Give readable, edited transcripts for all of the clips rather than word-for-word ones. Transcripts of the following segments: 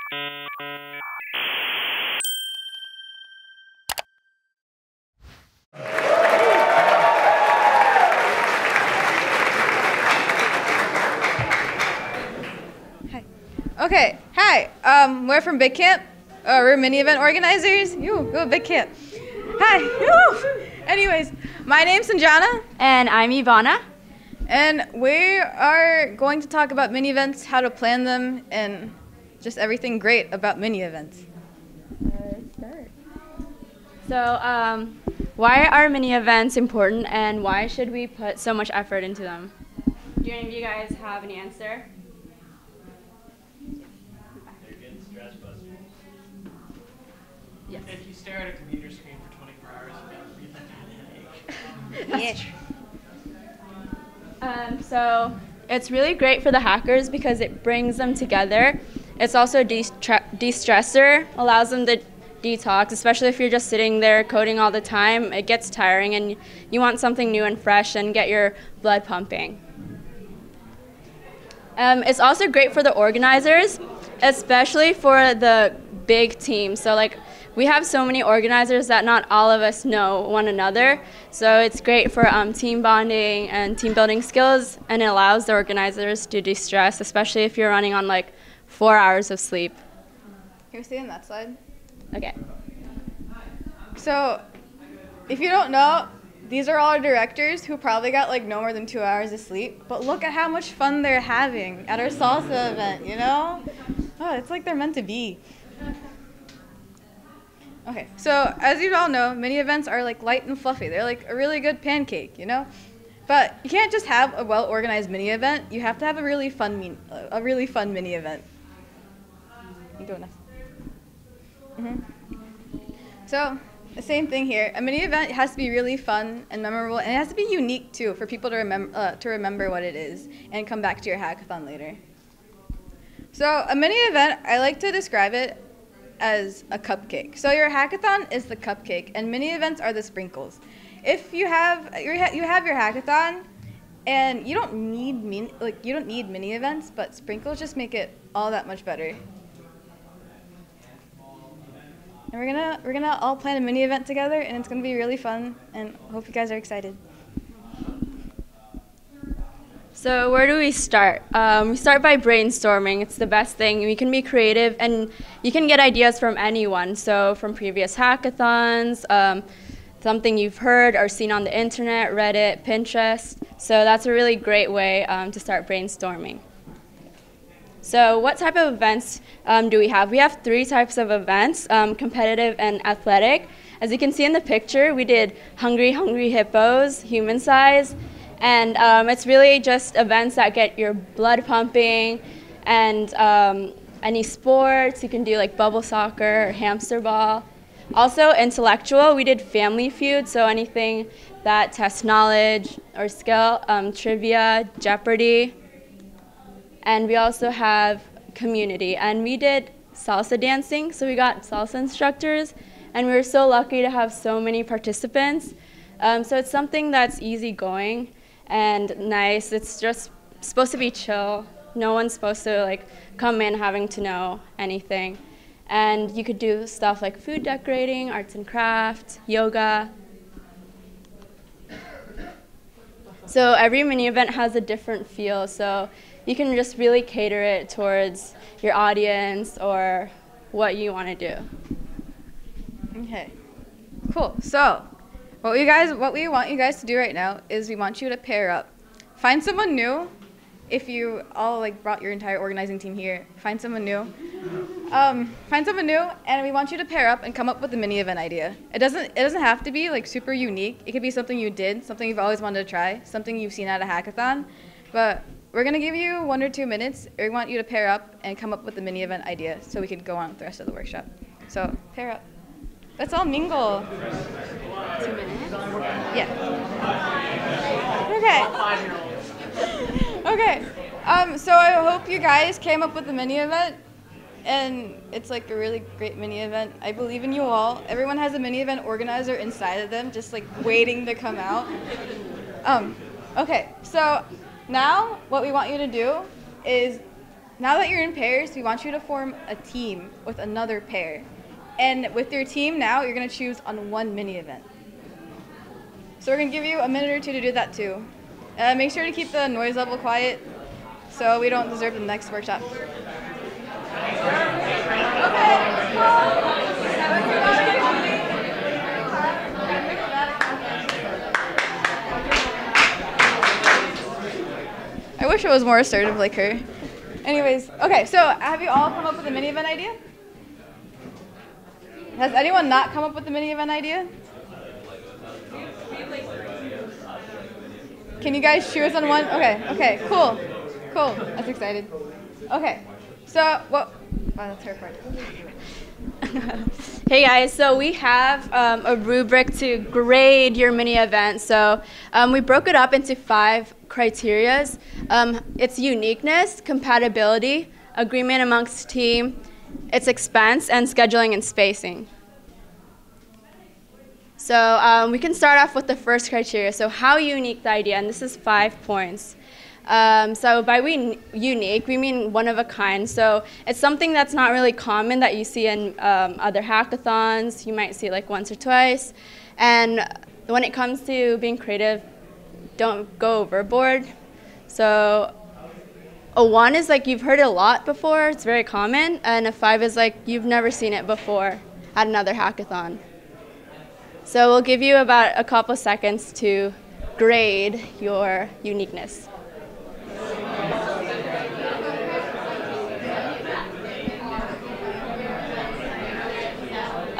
Okay, hi. We're from Big Camp. We're mini event organizers. Go Big Camp. Hi. Anyways, my name's Sanjana. And I'm Ivana. And we are going to talk about mini events, how to plan them, and just everything great about mini events. Let's start. So, why are mini events important, and why should we put so much effort into them? Do any of you guys have an answer? Yes. If you stare at a computer screen for 24 hours, you're going to breathe like a headache. So it's really great for the hackers because it brings them together. It's also a de-stressor, allows them to detox, especially if you're just sitting there coding all the time. It gets tiring and you want something new and fresh and get your blood pumping. It's also great for the organizers, especially for the big teams. So like we have so many organizers that not all of us know one another. So it's great for team bonding and team building skills, and it allows the organizers to de-stress, especially if you're running on like 4 hours of sleep. Can we stay on that slide? Okay. So if you don't know, these are all our directors who probably got like no more than 2 hours of sleep, but look at how much fun they're having at our salsa event, you know? Oh, it's like they're meant to be. Okay, so as you all know, mini events are like light and fluffy. They're like a really good pancake, you know? But you can't just have a well-organized mini event. You have to have a really fun mini event. You go next. So the same thing here. A mini event has to be really fun and memorable, and it has to be unique too for people to remember what it is and come back to your hackathon later. So a mini event, I like to describe it as a cupcake. So your hackathon is the cupcake, and mini events are the sprinkles. If you have your hackathon, and you don't need mini events, but sprinkles just make it all that much better. And we're gonna all plan a mini event together, and it's gonna be really fun. And hope you guys are excited. So where do we start? We start by brainstorming. It's the best thing. We can be creative, and you can get ideas from anyone. So from previous hackathons, something you've heard or seen on the internet, Reddit, Pinterest. So that's a really great way to start brainstorming. So what type of events do we have? We have 3 types of events, competitive and athletic. As you can see in the picture, we did Hungry Hungry Hippos, human size. And it's really just events that get your blood pumping, and any sports. You can do like bubble soccer or hamster ball. Also intellectual, we did Family Feud, so anything that tests knowledge or skill, trivia, Jeopardy. And we also have community, and we did salsa dancing, so we got salsa instructors, and we were so lucky to have so many participants. So it's something that's easygoing and nice. It's just supposed to be chill. No one's supposed to like come in having to know anything. And you could do stuff like food decorating, arts and crafts, yoga. So every mini event has a different feel, so you can just really cater it towards your audience or what you want to do. Okay, cool. So what we want you guys to do right now is we want you to pair up. Find someone new. If you all like brought your entire organizing team here, find someone new. Find someone new, and we want you to pair up and come up with a mini event idea. It doesn't have to be like super unique. It could be something you did, something you've always wanted to try, something you've seen at a hackathon. But we're gonna give you 1 or 2 minutes. We want you to pair up and come up with a mini event idea so we can go on with the rest of the workshop. So pair up. Let's all mingle. 2 minutes? Yeah. Okay. So I hope you guys came up with a mini event, and it's like a really great mini event. I believe in you all. Everyone has a mini event organizer inside of them, just like waiting to come out. Okay, so now what we want you to do is now that you're in pairs, we want you to form a team with another pair. And with your team now, you're going to choose on one mini event. So we're going to give you a minute or two to do that too. Make sure to keep the noise level quiet so we don't disturb the next workshop. I wish I was more assertive like her. Anyways, okay, so have you all come up with a mini event idea? Has anyone not come up with a mini event idea? Can you guys choose on one? Okay, cool. That's excited. Okay, so what? Wow, that's her part. Hey guys, so we have a rubric to grade your mini event. So we broke it up into 5 criterias. It's uniqueness, compatibility, agreement amongst team, its expense, and scheduling and spacing. So we can start off with the first criteria. So how unique the idea, and this is 5 points. So by unique, we mean one of a kind. So it's something that's not really common that you see in other hackathons. You might see it like once or twice. And when it comes to being creative, don't go overboard. So a 1 is like you've heard it a lot before, it's very common, and a 5 is like you've never seen it before at another hackathon. So we'll give you about a couple seconds to grade your uniqueness.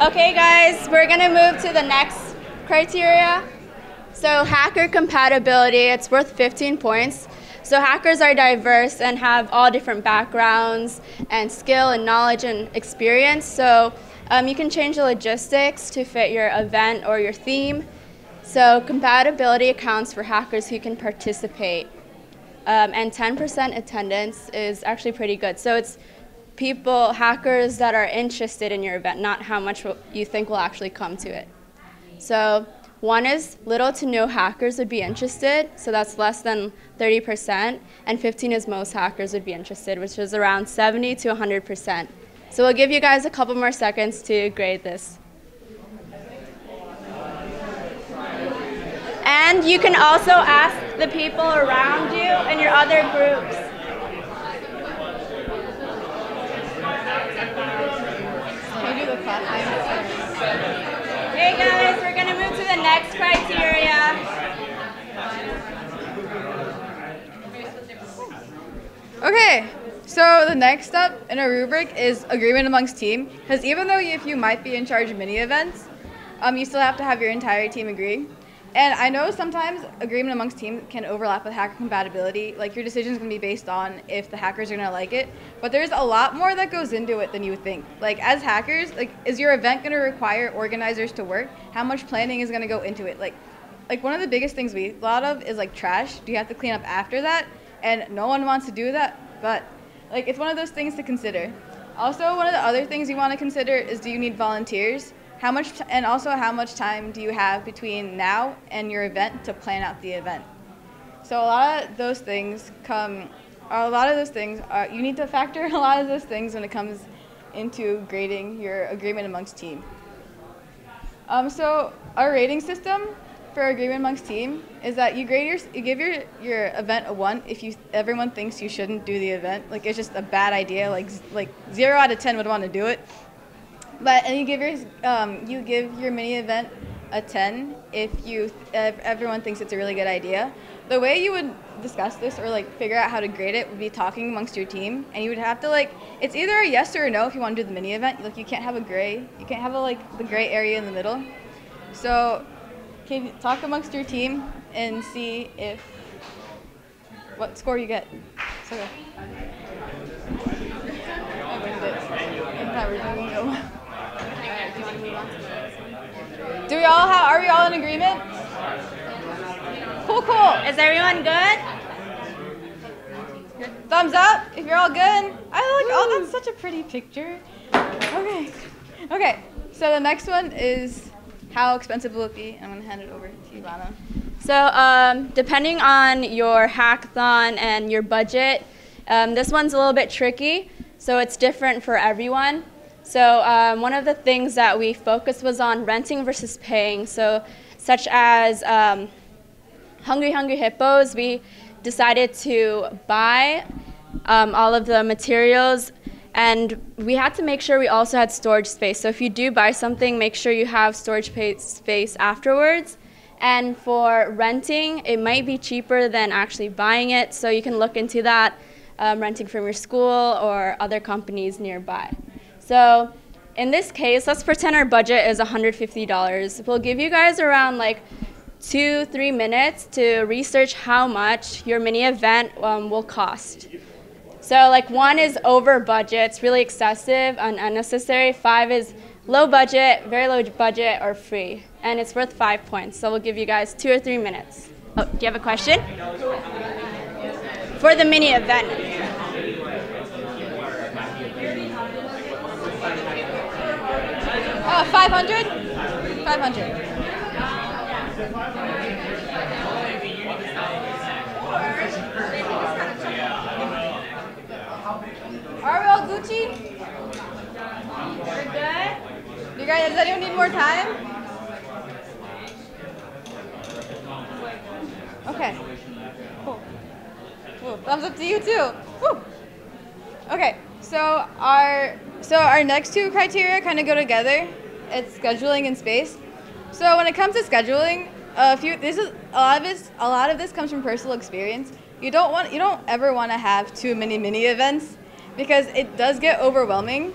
Okay guys, we're gonna move to the next criteria. So hacker compatibility, it's worth 15 points. So hackers are diverse and have all different backgrounds and skill and knowledge and experience. So you can change the logistics to fit your event or your theme. So compatibility accounts for hackers who can participate. And 10% attendance is actually pretty good. So it's people, hackers that are interested in your event, not how much you think will actually come to it. So 1 is little to no hackers would be interested, so that's less than 30%, and 15 is most hackers would be interested, which is around 70 to 100%. So we'll give you guys a couple more seconds to grade this. And you can also ask the people around you and your other groups. Can you do the clap? Hey guys, we're gonna move to the next criteria. Okay, so the next step in a rubric is agreement amongst team. Because even though if you might be in charge of mini events, you still have to have your entire team agree. And I know sometimes agreement amongst team can overlap with hacker compatibility. Like your decision is going to be based on if the hackers are going to like it. But there's a lot more that goes into it than you would think. Like as hackers, like is your event going to require organizers to work? How much planning is going to go into it? Like one of the biggest things we thought of is like trash. Do you have to clean up after that? And no one wants to do that. But like it's one of those things to consider. Also, one of the other things you want to consider is do you need volunteers? How much time do you have between now and your event to plan out the event? So a lot of those things you need to factor a lot of those things when it comes into grading your agreement amongst team. So our rating system for agreement amongst team is that you give your event a 1 if everyone thinks you shouldn't do the event. Like it's just a bad idea. Like 0 out of 10 would want to do it. And you give your mini event a 10 if everyone thinks it's a really good idea. The way you would discuss this or like figure out how to grade it would be talking amongst your team, and you would have to it's either a yes or a no if you want to do the mini event. Like you can't have the gray area in the middle. So can you talk amongst your team and see what score you get. So I winged it. I thought we were doing go. Are we all in agreement? Cool. Is everyone good? Thumbs up if you're all good. Oh, that's such a pretty picture. Okay. So the next one is how expensive will it be? I'm going to hand it over to Ivana. So depending on your hackathon and your budget, This one's a little bit tricky, so it's different for everyone. So one of the things that we focused was on renting versus paying. So such as Hungry Hippos, we decided to buy all of the materials, and we had to make sure we also had storage space. So if you do buy something, make sure you have storage space afterwards. And for renting, it might be cheaper than actually buying it, so you can look into that, renting from your school or other companies nearby. So in this case, let's pretend our budget is $150. We'll give you guys around like 2-3 minutes to research how much your mini event will cost. So like 1 is over budget, it's really excessive and unnecessary. 5 is low budget, very low budget, or free. And it's worth 5 points. So we'll give you guys 2 or 3 minutes. Oh, do you have a question? For the mini event. Oh, 500? 500. Are we all Gucci? We're good? You guys, does anyone need more time? Okay. Cool. Cool. Thumbs up to you too. Woo. Okay. So our next 2 criteria kind of go together. It's scheduling and space. So when it comes to scheduling, a lot of this comes from personal experience. You don't ever want to have too many mini events because it does get overwhelming,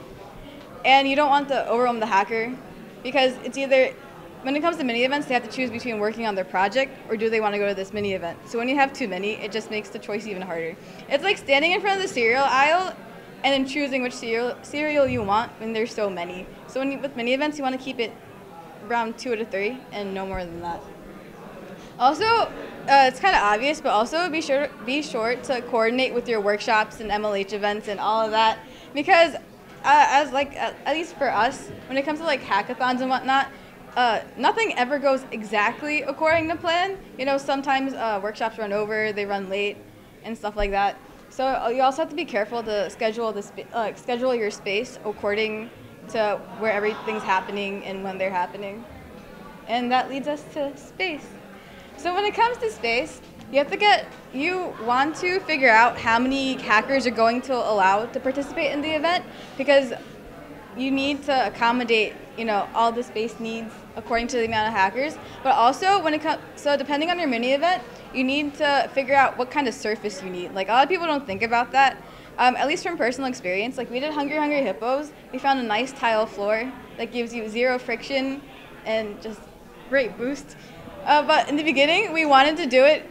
and you don't want to overwhelm the hacker because it's either, when it comes to mini events, they have to choose between working on their project or do they want to go to this mini event. So when you have too many, it just makes the choice even harder. It's like standing in front of the cereal aisle and then choosing which cereal you want when there's so many. So with mini events, you want to keep it around 2 to 3 and no more than that. Also, it's kind of obvious, but also be sure to coordinate with your workshops and MLH events and all of that, because at least for us, when it comes to like hackathons and whatnot, nothing ever goes exactly according to plan. You know, sometimes workshops run over, they run late, and stuff like that. So you also have to be careful to schedule your space according to where everything's happening and when they're happening. And that leads us to space. So when it comes to space, you want to figure out how many hackers are going to allow to participate in the event, because you need to accommodate, you know, all the space needs according to the amount of hackers. But also so depending on your mini event, you need to figure out what kind of surface you need. Like, a lot of people don't think about that. At least from personal experience, like we did Hungry Hippos, we found a nice tile floor that gives you 0 friction and just great boost. But in the beginning, we wanted to do it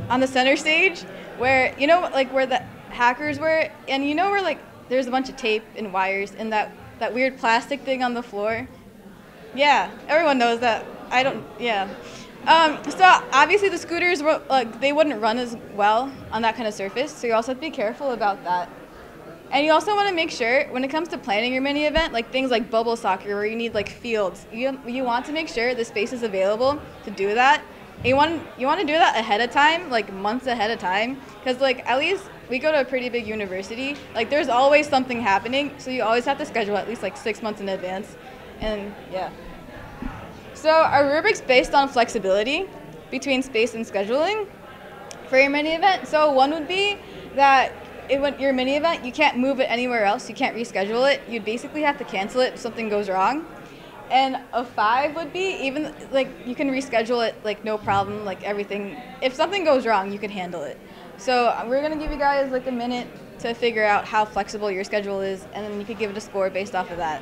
on the center stage, where, you know, like where the hackers were, and you know where like there's a bunch of tape and wires and that weird plastic thing on the floor. Yeah, everyone knows that. Yeah. So obviously the scooters were they wouldn't run as well on that kind of surface, so you also have to be careful about that. And you also want to make sure, when it comes to planning your mini event, like things like bubble soccer where you need like fields, you want to make sure the space is available to do that. And you want to do that ahead of time, like months ahead of time, because like at least we go to a pretty big university, like there's always something happening, so you always have to schedule at least like 6 months in advance. And yeah. So our rubric's based on flexibility between space and scheduling for your mini event. So 1 would be that your mini event, you can't move it anywhere else. You can't reschedule it. You'd basically have to cancel it if something goes wrong. And a 5 would be even like you can reschedule it like no problem, like everything. If something goes wrong, you can handle it. So we're gonna give you guys like a minute to figure out how flexible your schedule is, and then you could give it a score based off of that.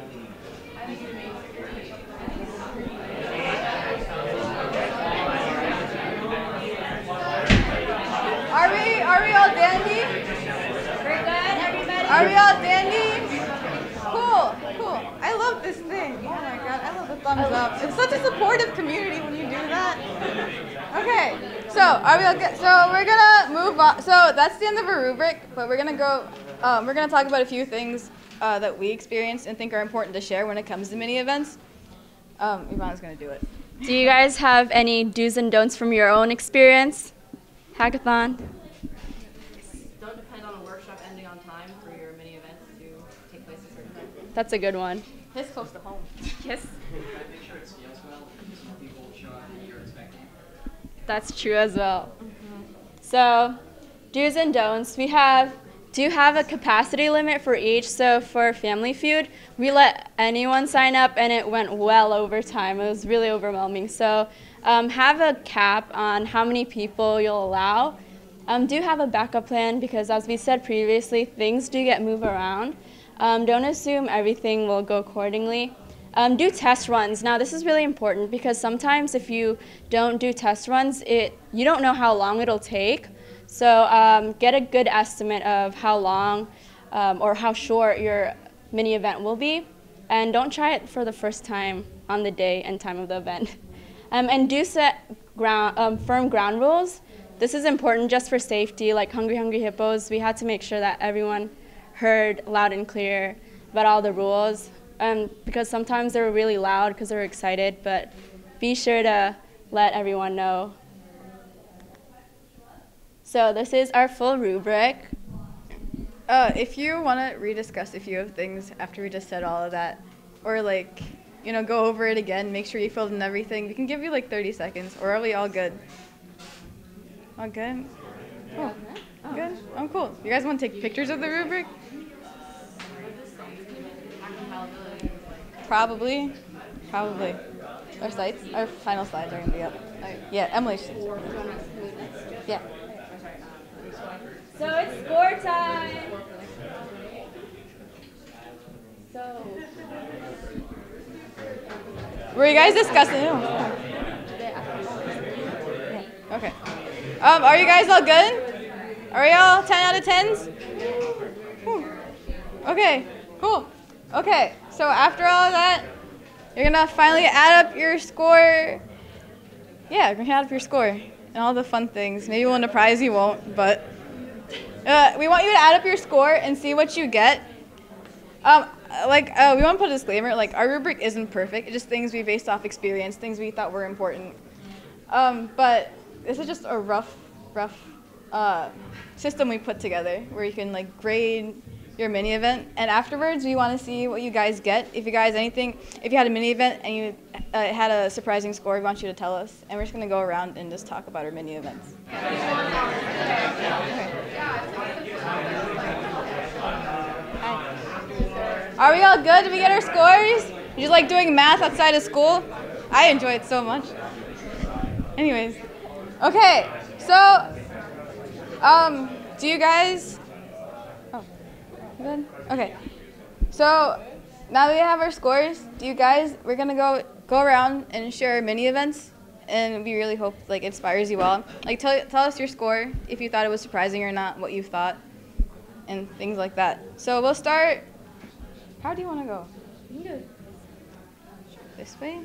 Are we all dandy? We're good, everybody? Are we all dandy? Cool. I love this thing. Oh my god, I love the thumbs up. It's such a supportive community when you do that. Okay, so are we all good? So we're gonna move on. So that's the end of our rubric, but we're gonna talk about a few things that we experienced and think are important to share when it comes to mini events. Ivana's gonna do it. Do you guys have any do's and don'ts from your own experience? Hackathon? Don't depend on That's a good one. His close to home. Yes. Make sure it scales well, because some people show up that you're expecting. That's true as well. So, do's and don'ts. We do have a capacity limit for each. So for Family Feud, we let anyone sign up, and it went well over time. It was really overwhelming. So have a cap on how many people you'll allow. Do have a backup plan because, as we said previously, things do get moved around. Don't assume everything will go accordingly. Do test runs. Now, this is really important because sometimes if you don't do test runs, you don't know how long it'll take. So get a good estimate of how long or how short your mini event will be. And don't try it for the first time on the day and time of the event. And do set firm ground rules. This is important just for safety. Like Hungry Hungry Hippos, we had to make sure that everyone heard loud and clear about all the rules. Because sometimes they were really loud because they were excited, but be sure to let everyone know. So this is our full rubric. If you want to rediscuss a few of things after we just said all of that, or like, go over it again, make sure you filled in everything, we can give you like 30 seconds, or are we all good? All good? Cool. Good? Oh, cool. You guys want to take pictures of the rubric? Probably. Our final slides are going to be up. Yeah, MLH. Yeah. So it's score time. So. Were you guys discussing? Okay. Are you guys all good? Are y'all 10 out of 10s? Okay, cool. Okay, so after all of that, you're going to finally add up your score. Yeah, you're going to add up your score and all the fun things. Maybe we'll win a prize, you won't, but we want you to add up your score and see what you get. We want to put a disclaimer, our rubric isn't perfect. It's just things we based off experience, things we thought were important. But this is just a rough system we put together where you can grade your mini event, and afterwards we want to see what you guys get. If you had a mini event and you had a surprising score, we want you to tell us, and we're just going to go around and just talk about our mini events. Are we all good? Did we get our scores? You just like doing math outside of school? I enjoy it so much. Anyways, okay, so do you guys? Good? Okay. So now that we have our scores, we're going to go around and share mini events, and we really hope inspires you all. Tell us your score, if you thought it was surprising or not, what you thought, and things like that. So we'll start. How do you want to go? You can go this way?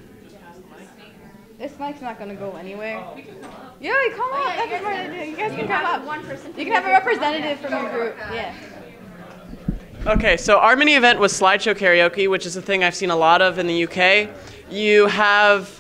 This mic's not going to go anywhere. Yeah, come up. That's a smart idea. You guys can come up. You can have a representative from your group. Yeah. Okay, so our mini event was slideshow karaoke, which is a thing I've seen a lot of in the UK. You have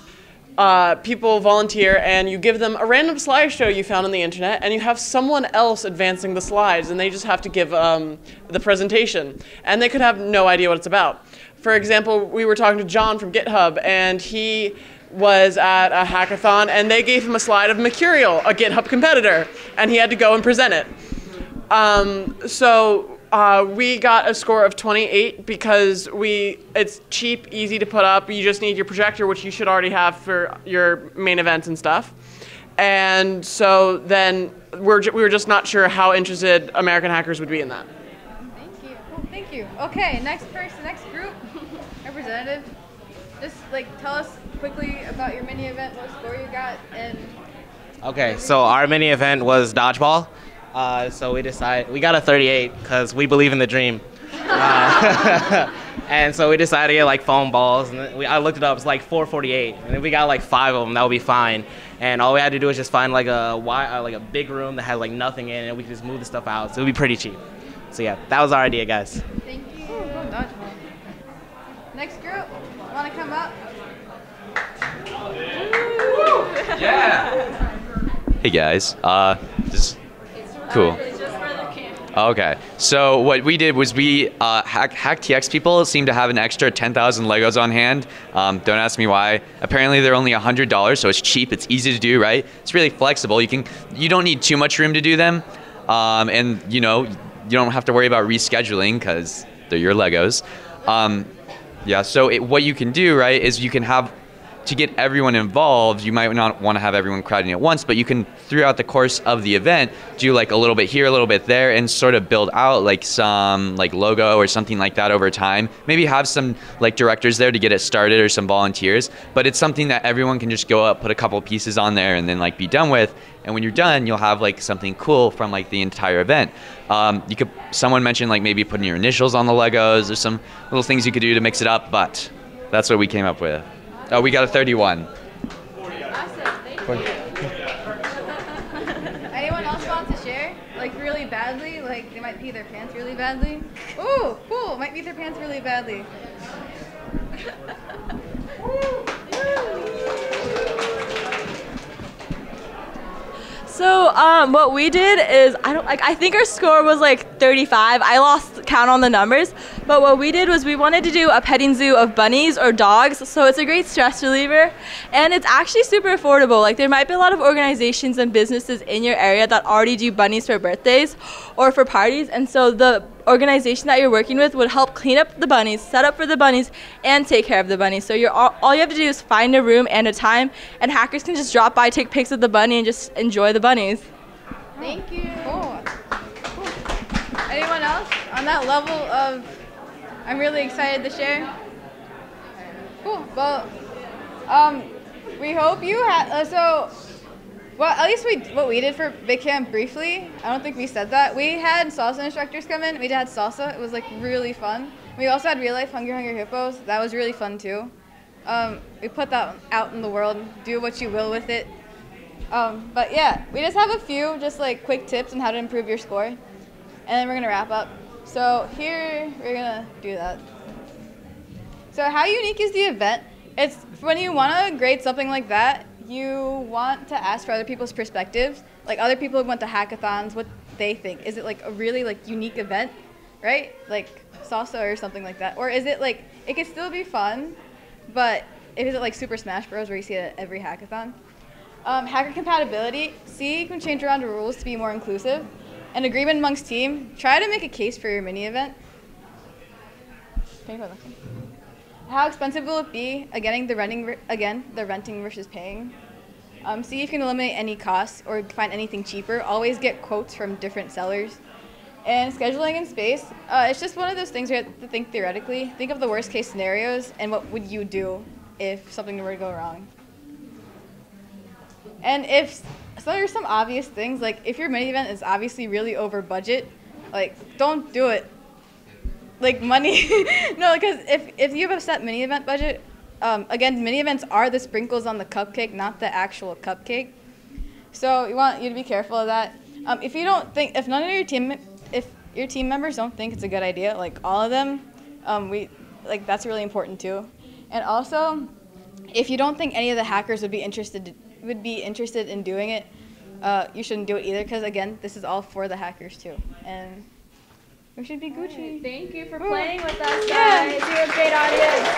people volunteer and you give them a random slideshow you found on the internet, and you have someone else advancing the slides, and they just have to give the presentation. And they could have no idea what it's about. For example, we were talking to John from GitHub, and he was at a hackathon, and they gave him a slide of Mercurial, a GitHub competitor, and he had to go and present it. We got a score of 28 because it's cheap, easy to put up. You just need your projector, which you should already have for your main events and stuff. And so then we were just not sure how interested American hackers would be in that. Thank you. Well, thank you. Okay, next group, representative. Just tell us quickly about your mini event, what score you got, and. Okay, so our mini event was dodgeball. So we got a 38 because we believe in the dream. And so we decided to get foam balls, and I looked it up, it's 448, and if we got 5 of them, that would be fine. And all we had to do was just find a big room that had nothing in it, and we could just move the stuff out, so it would be pretty cheap. So yeah, that was our idea, guys. Thank you. Dodgeball. Next group, want to come up? Yeah. Hey guys, just cool. Okay, so what we did was we HackTX people seem to have an extra 10,000 Legos on hand. Don't ask me why. Apparently they're only $100, so it's cheap. It's easy to do, right? It's really flexible. You don't need too much room to do them, and you don't have to worry about rescheduling because they're your Legos. Yeah. So what you can do, right, is you can have. To get everyone involved, you might not want to have everyone crowding at once, but you can, throughout the course of the event, do like a little bit here, a little bit there, and sort of build out like some like logo or something like that over time. Maybe have some like directors there to get it started or some volunteers, but it's something that everyone can just go up, put a couple pieces on there, and then like be done with. And when you're done, you'll have like something cool from like the entire event. Someone mentioned like maybe putting your initials on the Legos or some little things you could do to mix it up, but that's what we came up with. Oh, we got a 31. Awesome, thank you. Anyone else want to share? Like really badly? Like they might pee their pants really badly? Ooh, cool, might pee their pants really badly. So what we did is, I think our score was like 35. I lost count on the numbers. But what we did was we wanted to do a petting zoo of bunnies or dogs. So it's a great stress reliever. And it's actually super affordable. Like there might be a lot of organizations and businesses in your area that already do bunnies for birthdays or for parties. And so the organization that you're working with would help clean up the bunnies, set up for the bunnies, and take care of the bunnies. So all you have to do is find a room and a time, and hackers can just drop by, take pics of the bunny, and just enjoy the bunnies. Thank you. Cool. Anyone else on that level of I'm really excited to share? Cool. Well, we hope you had well, at least what we did for Big Camp briefly, I don't think we said that. We had salsa instructors come in. We had salsa. It was like really fun. We also had real life Hungry Hungry Hippos. That was really fun too. We put that out in the world. Do what you will with it. But yeah, we just have a few just like quick tips on how to improve your score. And then we're gonna wrap up. So here, we're gonna do that. So how unique is the event? It's when you wanna grade something like that, you want to ask for other people's perspectives, like other people who went to hackathons, what they think. Is it like a really like unique event, right? Like salsa or something like that. Or is it like, it could still be fun, but is it like Super Smash Bros. Where you see it at every hackathon? Hacker compatibility, see you can change around the rules to be more inclusive. And agreement amongst team, try to make a case for your mini event. How expensive will it be? Again, the renting versus paying. See if you can eliminate any costs or find anything cheaper. Always get quotes from different sellers. And scheduling in space, it's just one of those things where you have to think theoretically. Think of the worst case scenarios and what would you do if something were to go wrong. And so there's some obvious things, like if your mini event is obviously really over budget, like don't do it. Like money, no, because if you have a set mini event budget, again, mini events are the sprinkles on the cupcake, not the actual cupcake. So we want you to be careful of that. If none of your team members don't think it's a good idea, like all of them, that's really important too. And also, if you don't think any of the hackers would be interested in doing it, you shouldn't do it either, because again, this is all for the hackers too. And we should be Gucci. Thank you for playing with us, guys. You're a great audience.